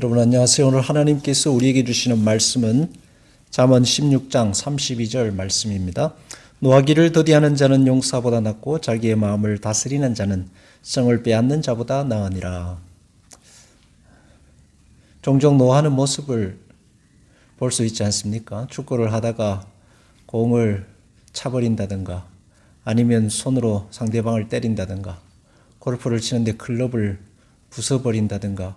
여러분 안녕하세요. 오늘 하나님께서 우리에게 주시는 말씀은 잠언 16장 32절 말씀입니다. 노하기를 더디하는 자는 용사보다 낫고 자기의 마음을 다스리는 자는 성을 빼앗는 자보다 나으니라. 종종 노하는 모습을 볼 수 있지 않습니까? 축구를 하다가 공을 차버린다든가 아니면 손으로 상대방을 때린다든가 골프를 치는데 클럽을 부숴버린다든가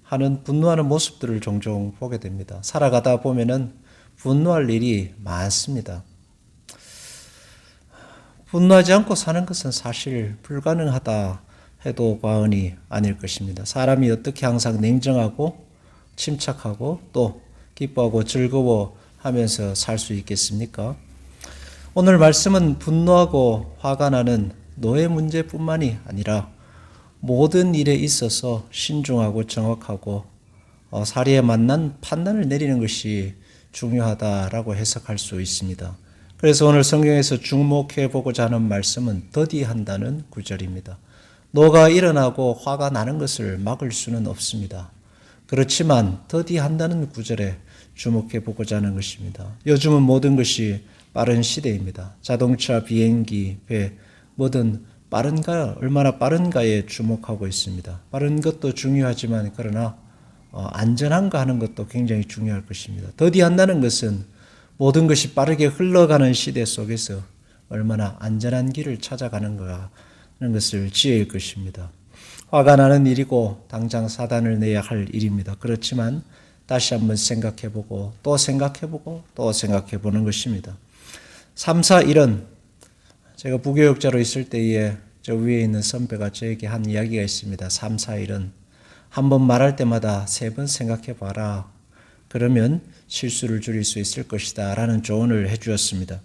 하는 분노하는 모습들을 종종 보게 됩니다. 살아가다 보면은 분노할 일이 많습니다. 분노하지 않고 사는 것은 사실 불가능하다 해도 과언이 아닐 것입니다. 사람이 어떻게 항상 냉정하고 침착하고 또 기뻐하고 즐거워하면서 살 수 있겠습니까? 오늘 말씀은 분노하고 화가 나는 노예 문제뿐만이 아니라 모든 일에 있어서 신중하고 정확하고 사리에 맞는 판단을 내리는 것이 중요하다라고 해석할 수 있습니다. 그래서 오늘 성경에서 주목해 보고자 하는 말씀은 더디한다는 구절입니다. 노가 일어나고 화가 나는 것을 막을 수는 없습니다. 그렇지만 더디한다는 구절에 주목해 보고자 하는 것입니다. 요즘은 모든 것이 빠른 시대입니다. 자동차, 비행기, 배, 뭐든 빠른가, 얼마나 빠른가에 주목하고 있습니다. 빠른 것도 중요하지만 그러나 안전한가 하는 것도 굉장히 중요할 것입니다. 더디한다는 것은 모든 것이 빠르게 흘러가는 시대 속에서 얼마나 안전한 길을 찾아가는가 하는 것을 지혜일 것입니다. 화가 나는 일이고 당장 사단을 내야 할 일입니다. 그렇지만 다시 한번 생각해보고 또 생각해보고 또 생각해보는 것입니다. 3, 4, 1은 제가 부교육자로 있을 때에 저 위에 있는 선배가 저에게 한 이야기가 있습니다. 3, 4, 1은 한 번 말할 때마다 3번 생각해봐라. 그러면 실수를 줄일 수 있을 것이다 라는 조언을 해주었습니다.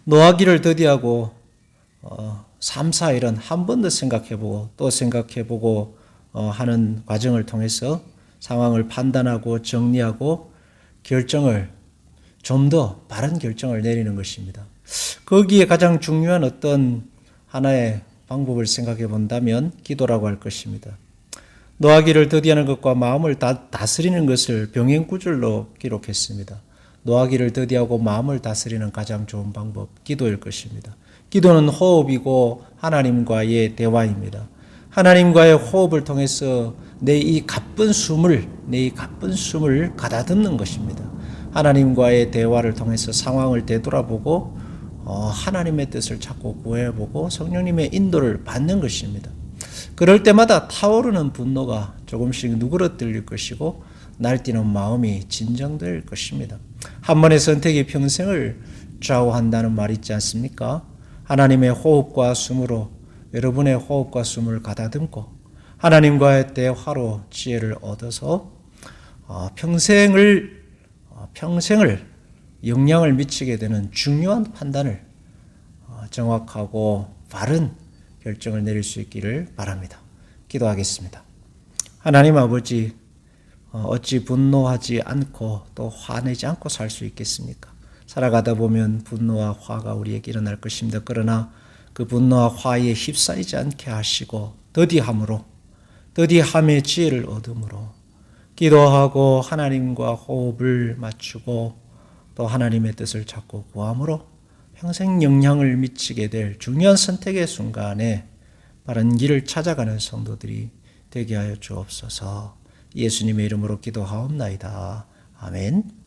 노하기를 더디하고 3, 4, 1은 한 번 더 생각해보고 또 생각해보고 하는 과정을 통해서 상황을 판단하고 정리하고 결정을 좀 더 바른 결정을 내리는 것입니다. 거기에 가장 중요한 어떤 하나의 방법을 생각해 본다면 기도라고 할 것입니다. 노하기를 더디하는 것과 마음을 다스리는 것을 병행구절로 기록했습니다. 노하기를 더디하고 마음을 다스리는 가장 좋은 방법, 기도일 것입니다. 기도는 호흡이고 하나님과의 대화입니다. 하나님과의 호흡을 통해서 내 이 가쁜 숨을 가다듬는 것입니다. 하나님과의 대화를 통해서 상황을 되돌아보고 하나님의 뜻을 찾고 구해보고 성령님의 인도를 받는 것입니다. 그럴 때마다 타오르는 분노가 조금씩 누그러뜨릴 것이고 날뛰는 마음이 진정될 것입니다. 한 번의 선택이 평생을 좌우한다는 말이 있지 않습니까? 하나님의 호흡과 숨으로 여러분의 호흡과 숨을 가다듬고 하나님과의 대화로 지혜를 얻어서 평생을 영향을 미치게 되는 중요한 판단을 정확하고 바른 결정을 내릴 수 있기를 바랍니다. 기도하겠습니다. 하나님 아버지, 어찌 분노하지 않고 또 화내지 않고 살 수 있겠습니까? 살아가다 보면 분노와 화가 우리에게 일어날 것입니다. 그러나 그 분노와 화에 휩싸이지 않게 하시고 더디함의 지혜를 얻음으로 기도하고 하나님과 호흡을 맞추고 또 하나님의 뜻을 찾고 구함으로 평생 영향을 미치게 될 중요한 선택의 순간에 바른 길을 찾아가는 성도들이 되게 하여 주옵소서. 예수님의 이름으로 기도하옵나이다. 아멘.